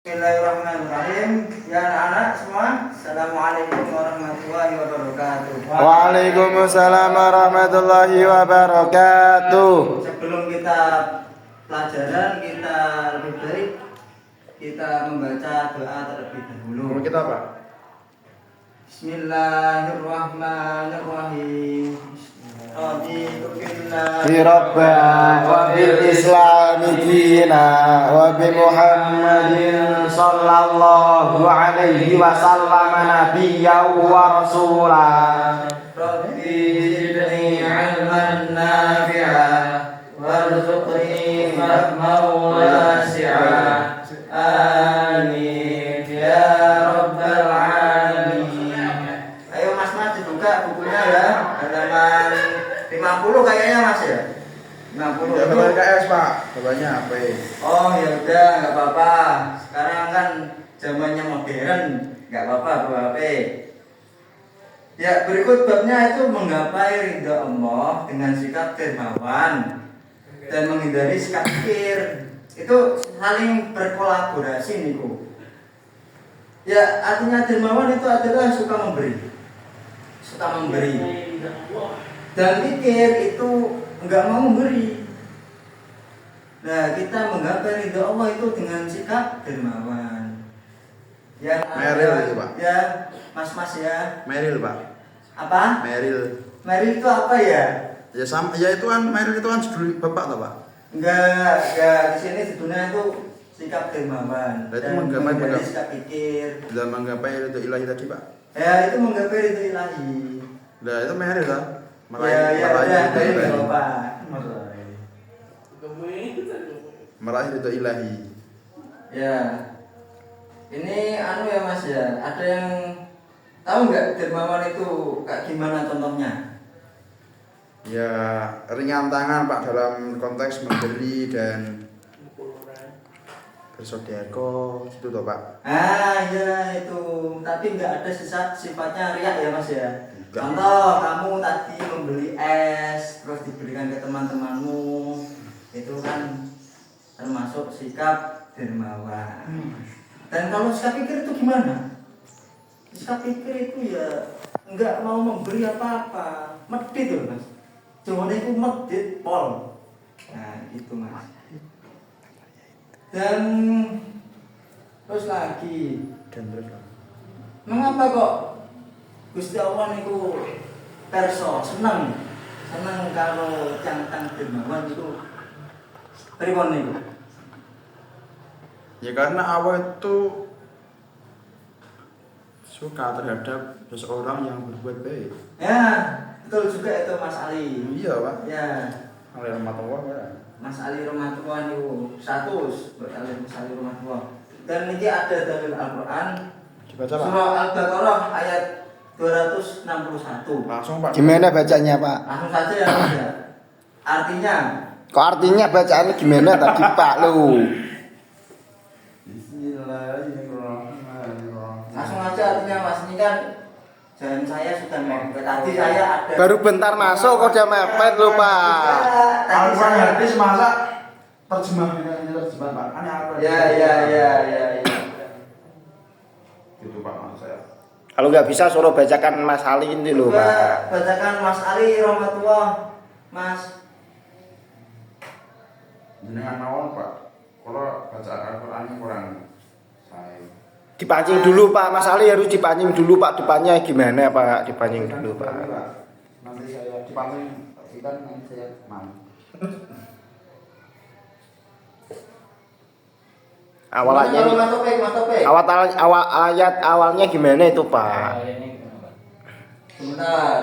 Bismillahirrahmanirrahim. Ya anak-anak semua, Assalamualaikum warahmatullahi wabarakatuh. Waalaikumsalam warahmatullahi wabarakatuh. Sebelum kita pelajaran, kita lebih baik kita membaca doa terlebih dahulu. Kita apa? Bismillahirrahmanirrahim. Raditu Bi Rabbana wa bil Islami dina wa bi Muhammadin sallallahu alaihi wasallam nabiyyan wa rasulah. Rabbi zidni 'ilman nafi'an warzuqni fahman wasi'an. Amin ya rabbal alamin. Ayo Mas dibuka bukunya ya. Halaman 50 kayaknya Mas ya. 50 Ya, itu. KS Pak, bapaknya apa? Oh ya udah nggak apa-apa. Sekarang kan zamannya modern, nggak apa-apa bawa HP. Ya berikut babnya itu menggapai ridha Allah dengan sikap dermawan dan menghindari sikap kikir. Itu saling berkolaborasi niku. Ya artinya dermawan itu adalah suka memberi, dan kikir itu enggak mau memberi. Nah kita menggapai ridha Allah itu dengan sikap dermawan. Yang Meril itu Pak. Ya mas ya. Meril Pak. Apa? Meril. Meril itu apa ya? Ya sama, ya itu kan Meril itu kan judul bapak toh Pak. Enggak. Di sini judulnya itu sikap dermawan. Nah, itu dan menghindari sikap kikir. Dalam menggapai ridho ilahi tadi Pak. Ya itu menggapai ridho ilahi. Nah itu Meril lah. Ya dari Bapak. Meraih ridho ilahi. Ya. Ini anu ya Mas ya. Ada yang tahu nggak dermawan itu kayak gimana contohnya? Ya ringan tangan Pak dalam konteks memberi dan bersodeko gitu toh Pak. Ya itu. Tapi nggak ada sifatnya riak ya Mas ya. Enggak. Contoh kamu tadi membeli es terus diberikan ke teman-temanmu, itu kan termasuk sikap dermawan. Dan kalau sikap pikir itu gimana? Sikap pikir itu ya nggak mau memberi apa-apa, medit loh Mas. Cuma itu medit pol. Nah itu Mas. Dan terus lagi, mengapa kok Gusti Allah niku perso seneng kalau cangkang dermawan itu pripun niku? Ya karena awal itu suka terhadap seseorang yang berbuat baik. Ya, betul juga itu Mas Ali. Iya Pak. Ya, Oleh rahmatullah ya. Mas Ali Romatullah niku 100 buat Mas Ali Romatullah. Dan ini ada dalil Al-Qur'an. Dibaca Pak. Surah Al-Baqarah ayat 261. Langsung Pak. Gimana bacanya Pak? Langsung saja ya Mas ya. Artinya, Kok artinya bacaannya gimana tadi Pak lu? Bismillahirrahmanirrahim. Langsung aja artinya Mas, ini kan jalan saya sudah mepet. Tadi saya ada. Baru bentar masuk kok udah mepet lu Pak. Tadi Al-Quran saya. hadis masa terjemah Pak. Kan Al-Quran. Ya. Gitu Pak maksud saya. Kalau nggak bisa suruh bacakan Mas Ali ini loh Pak. Bacakan Mas Ali Romatullah, Mas. Jenengan mawon Pak. Kalau baca Al-Quran ini kurang saya. Dipancing dulu Pak, Mas Ali harus dipancing dulu Pak. Depannya gimana Pak? Dipancing dulu Pak. Nanti saya dipancing, kan nanti saya mau. Awal ayat awalnya gimana itu Pak? Sebentar.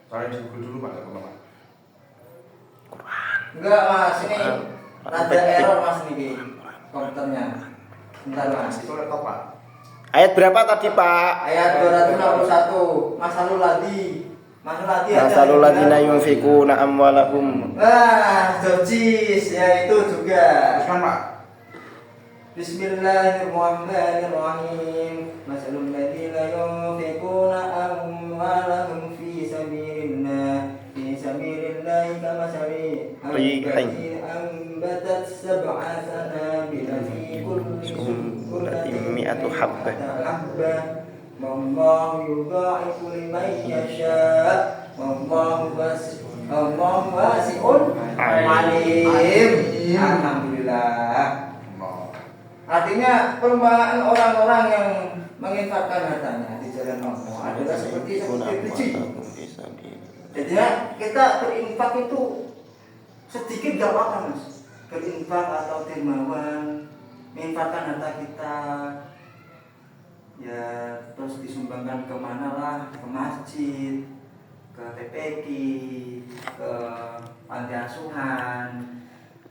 Saya di Google dulu Pak, Pak. Enggak Mas, ini ada error Mas ini komputernya. Sebentar Mas. Itu laptop Pak. Ayat berapa tadi Pak? Ayat 261. Masalul Masalul ladzina yunfikuna amwalahum. Nah, docis ya itu juga. Teruskan Pak. Bismillahirrahmanirrahim. Masalul ladzina yunfikuna amwalahum fi sabilillah kamasali ambatat sab'a sanabila fi kulli habba. habba wallahu yudha'ifu liman yasha wallahu wasi'un alim. Alhamdulillah. Artinya perumpamaan orang-orang yang menginfakkan hartanya di jalan Allah adalah seperti biji. Jadi ya, kita berinfak itu sedikit gak apa-apa mas. Berinfak atau dermawan, menginfakkan harta kita, ya terus disumbangkan kemana lah, ke masjid, ke TPQ, ke panti asuhan,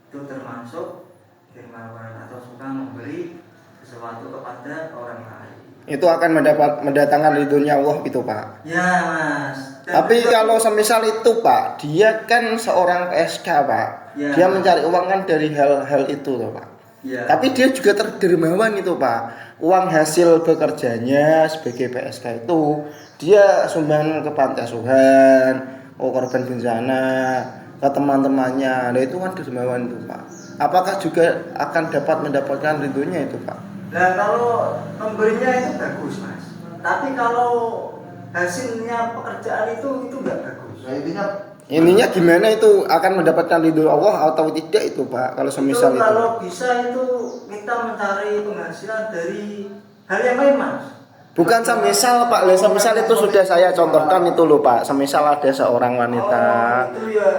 itu termasuk dermawan atau suka memberi sesuatu kepada orang lain. Itu akan mendatangkan ridhonya Allah gitu Pak. Ya mas. Tapi kalau semisal itu Pak, dia kan seorang PSK Pak. Ya. Dia mencari uang kan dari hal-hal itu loh Pak. Ya. Tapi dia juga terdermawan itu Pak. Uang hasil bekerjanya sebagai PSK itu dia sumbang ke panti asuhan, korban bencana, ke teman-temannya. Nah itu kan dermawan itu Pak. Apakah juga akan dapat mendapatkan ridhonya itu Pak? Nah kalau memberinya itu bagus mas. Tapi kalau hasilnya pekerjaan itu nggak bagus. Nah, Ininya gimana itu akan mendapatkan ridho Allah atau tidak itu Pak? Kalau semisal itu. Kalau bisa itu kita mencari penghasilan dari hal yang lain mas. Bukan semisal Pak, semisal itu sudah saya contohkan itu loh Pak. Semisal ada seorang wanita. Oh itu ya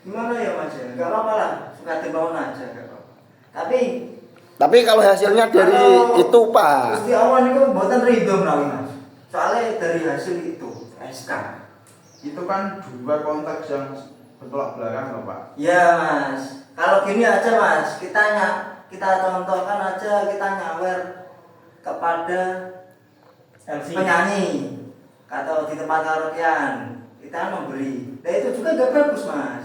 gimana ya mas ya? Nggak apa-apa lah, suka dermawan aja nggak apa-apa. Tapi kalau hasilnya dari itu Pak. Gusti Allah itu buatan ridho menawi mas. Soalnya dari hasil itu SK. itu kan dua konteks yang bertolak belakang loh Pak. Ya mas. Kalau gini aja mas, kita contohkan aja kita nyawer kepada penyanyi atau di tempat karaokean kita memberi. Nah itu juga nggak bagus mas.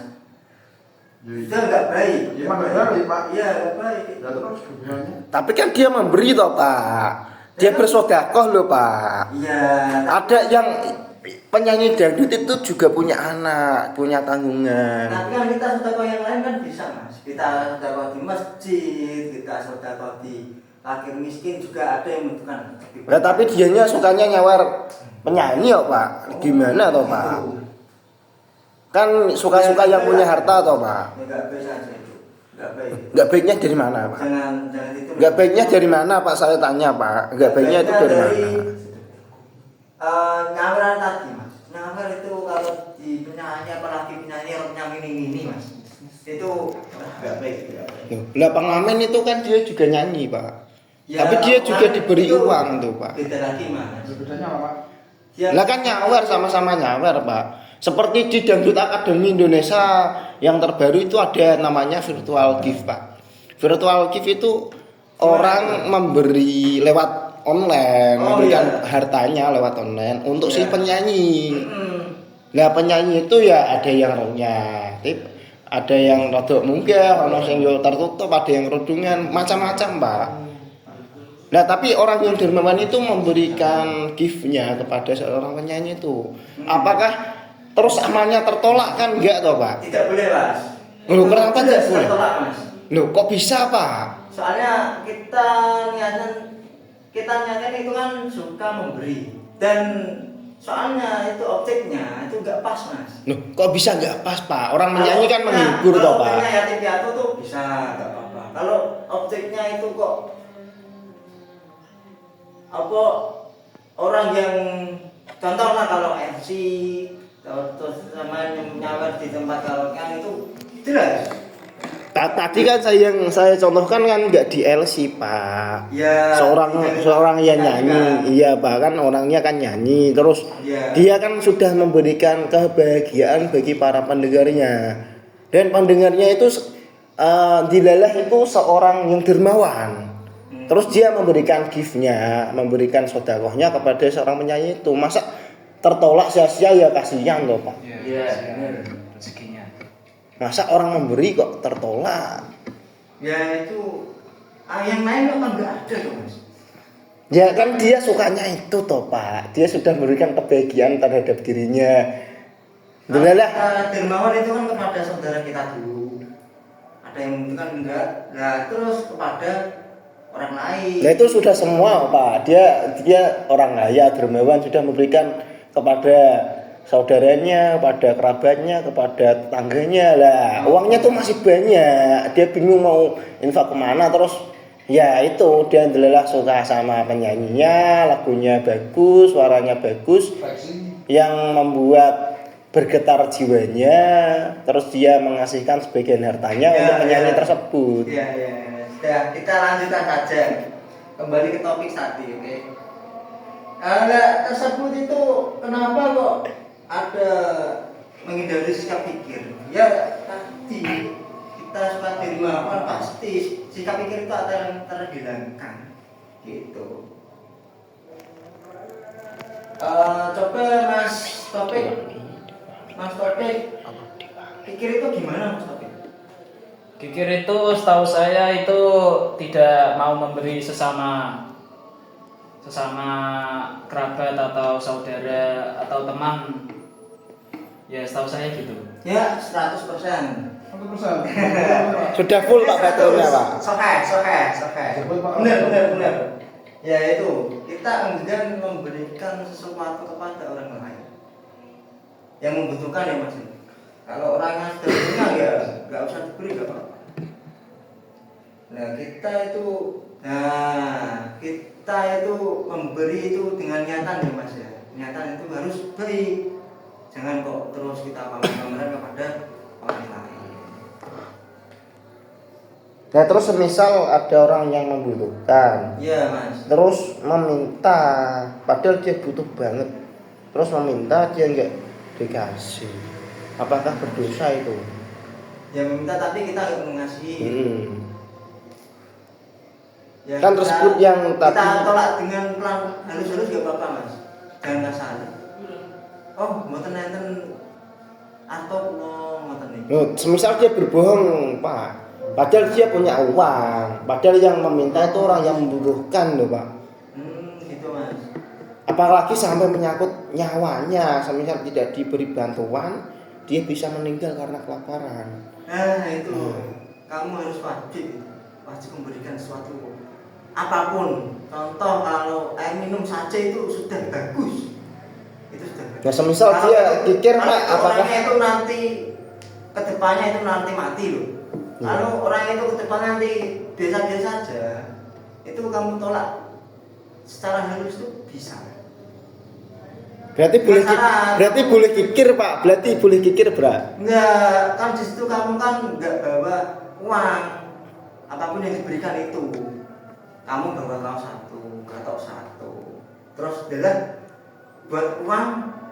Itu nggak baik. Iya nggak baik Pak. Iya nggak baik. Ya terus hubungannya. Tapi kan dia memberi toh Pak. Dia bersedekah loh Pak. Iya. Ada yang penyanyi dangdut itu juga punya anak, punya tanggungan. Tapi kan kita sedekah yang lain kan bisa mas. Kita sedekah di masjid, kita sedekah di fakir miskin juga ada yang membutuhkan. Ya tapi dianya sukanya nyawer penyanyi ya Pak. Gimana toh Pak? Kan suka-suka yang punya harta toh Pak. Ya nggak bisa aja itu. Nggak baik. Nggak baiknya dari mana Pak? Jangan itu. Nggak baiknya dari mana Pak? Saya tanya Pak. Nggak baiknya itu dari mana? Nyaweran tadi mas. Nyawer itu kalau di penyanyi apalagi penyanyi ini mas. Itu nggak baik. Lah pengamen itu kan dia juga nyanyi Pak. Ya, Tapi dia juga pengamen diberi itu uang tuh Pak. Beda lagi mas. Bedanya apa Pak? Lah kan nyawer sama-sama nyawer Pak. Seperti di Dangdut Akademi Indonesia yang terbaru itu ada namanya virtual gift Pak. Virtual gift itu orang memberi lewat online, memberikan hartanya lewat online untuk si penyanyi. Nah penyanyi itu ya ada yang romantis, ada yang rodok munggah, ada yang tertutup, ada yang rodungan, macam-macam Pak. Nah tapi orang yang dermawan itu memberikan gift-nya kepada seorang penyanyi itu, apakah terus amalnya tertolak kan enggak toh Pak? Tidak boleh mas. Loh kenapa tidak boleh? Tertolak mas. Loh kok bisa Pak? Soalnya kita niatnya itu kan suka memberi dan soalnya itu objeknya itu enggak pas mas. Loh kok bisa enggak pas Pak? Orang menyanyi kan menghibur toh Pak. Kalau yatim piatu tuh bisa enggak apa-apa. Kalau objeknya itu kok apa orang yang contohnya kalau MC terus sama nyawer di tempat karaokean itu jelas. Tadi kan saya contohkan kan nggak di LC Pak. Ya, seorang yang nyanyi, iya bahkan orangnya kan nyanyi, terus ya. dia kan sudah memberikan kebahagiaan bagi para pendengarnya, dan pendengarnya itu dilalah itu seorang yang dermawan. Terus dia memberikan gift-nya, memberikan sedekahnya kepada seorang penyanyi itu, masa tertolak sia-sia ya kasihan loh Pak. Iya, benar. Rezekinya. Masa orang memberi kok tertolak? Ya itu yang lain kan nggak ada tuh mas. Ya kan dia sukanya itu toh Pak. Dia sudah memberikan kebahagiaan terhadap dirinya. Delalah. Dermawan itu kan kepada saudara kita dulu. Ada yang membutuhkan enggak. Nah terus kepada orang lain. Nah itu sudah semua Pak. Dia orang kaya, dermawan, sudah memberikan kepada saudaranya, kepada kerabatnya, kepada tetangganya lah. Uangnya tuh masih banyak. Dia bingung mau infak kemana. Terus ya itu dia adalah suka sama penyanyinya, lagunya bagus, suaranya bagus, yang membuat bergetar jiwanya. Terus dia mengasihkan sebagian hartanya untuk penyanyi tersebut. Iya. Sudah, kita lanjutkan saja. Kembali ke topik tadi, oke. Tersebut itu kenapa kok ada menghindari sikap pikir? Ya tadi kita suka dermawan pasti sikap pikir itu akan terhilangkan, gitu. Coba Mas Topik, pikir itu gimana Mas Topik? Kikir itu setahu saya itu tidak mau memberi sesama kerabat atau saudara atau teman. Ya setahu saya gitu. Ya 100%. 100%. Sudah full Pak baterainya Pak. Sokai. Benar. Ya itu, kita enggan memberikan sesuatu kepada orang lain yang membutuhkan ya Mas. Kalau orangnya sudah punya ya nggak usah diberi, nggak apa-apa. Kita itu memberi itu dengan niatan ya Mas ya. Niatan itu harus baik. Jangan kok terus kita pamer-pameran kepada orang lain. Nah terus semisal ada orang yang membutuhkan, Iya Mas. terus meminta, padahal dia butuh banget, terus meminta dia nggak dikasih, apakah berdosa itu? Ya meminta tapi kita nggak mengasihi. Ya, Kan tersebut yang kita tadi- tolak dengan pelan halus-halus gak apa-apa Mas. Jangan kasar. Oh, mboten enten atau ngoten iki. Semisal dia berbohong Pak, padahal dia punya uang, padahal yang meminta itu orang yang membutuhkan loh Pak. Gitu Mas. Apalagi sampai menyangkut nyawanya, semisal tidak diberi bantuan, dia bisa meninggal karena kelaparan. Nah, itu. Kamu harus wajib memberikan sesuatu apapun. Contoh kalau air minum saja itu sudah bagus. Itu sudah bagus. Nah, semisal Kalau dia itu- pikir kalau Pak, itu apakah orangnya itu nanti kedepannya itu nanti mati loh. Kalau orang itu kedepan nanti biasa-biasa saja, itu kamu tolak secara halus itu bisa. berarti boleh Masalah- berarti boleh kikir Pak, berarti boleh kikir Brak. Enggak, kan di situ kamu kan enggak bawa uang. Apapun yang diberikan itu. Kamu bawa kaos satu, katok satu. Terus adalah buat uang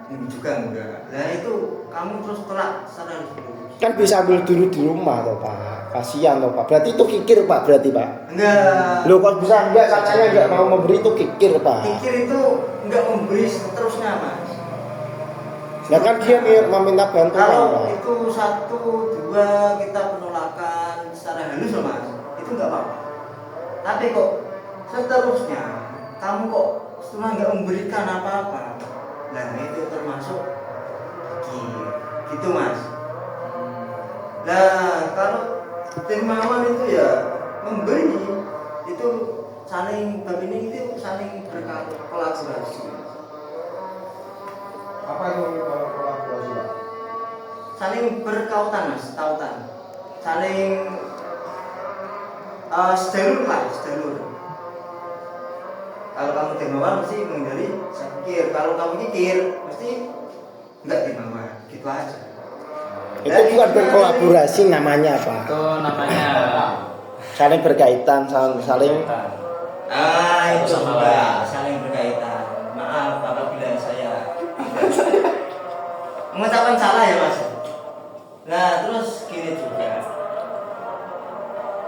ini juga enggak. Nah itu kamu terus tolak secara halus. Kan bisa ambil dulu di rumah toh Pak, kasihan toh Pak. Berarti itu kikir Pak, berarti Pak. Enggak. Loh kok bisa enggak, katanya enggak mau memberi itu kikir Pak. Pikir itu enggak memberi seterusnya Mas. Nah kan dia meminta bantuan Kalau Pak. itu 1, 2 kita penolakan secara halus loh Mas, itu enggak apa-apa. Tapi kok seterusnya kamu kok setelah enggak memberikan apa-apa, nah itu termasuk gitu Mas. Nah kalau dermawan itu ya memberi itu saling ini itu saling berkolaborasi. Apa itu kolaborasi Pak? Saling berkautan Mas, tautan. Saling sejalur. Kalau kamu dermawan mesti menghindari kikir. Kalau kamu kikir mesti enggak dermawan. Gitu aja. Itu bukan berkolaborasi namanya Pak. Itu namanya Saling berkaitan, saling Itu sama juga lain. saling berkaitan. Maaf apabila saya mengucapkan salah ya Mas. Nah terus gini juga.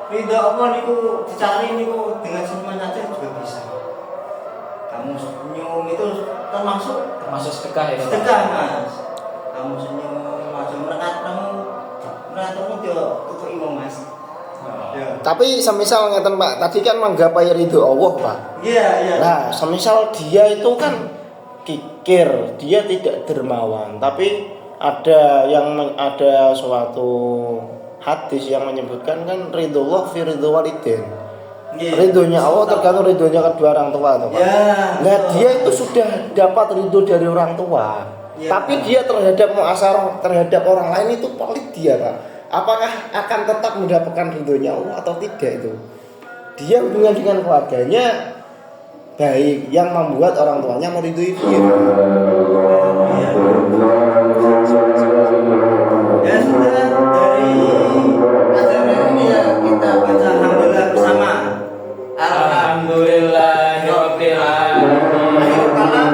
Ridho Allah niku dicari niku dengan senyuman aja juga bisa. Kamu senyum itu termasuk sedekah ya Pak. sedekah Mas. Kamu senyum aja menatmu dia tutup wong Mas. Ya. tapi semisal ngeten Pak, tadi kan menggapai ridho Allah Pak. Iya. Nah, semisal dia itu kan kikir, dia tidak dermawan, tapi ada suatu hadis yang menyebutkan kan ridho Allah fi ridho walidain. Iya. Ridhonya Allah tergantung ridhonya kedua orang tua tuh, Pak. Ya. Nah, dia itu sudah dapat ridho dari orang tua. Ya. Tapi dia terhadap muasarah terhadap orang lain itu pelit dia, Pak. Apakah akan tetap mendapatkan ridhonya Allah atau tidak itu? Dia hubungan dengan keluarganya baik, yang membuat orang tuanya meridhoi dia. Ya sudah, dari acara ini ya kita baca alhamdulillah bersama. Alhamdulillahirabbil alamin. Akhir kalam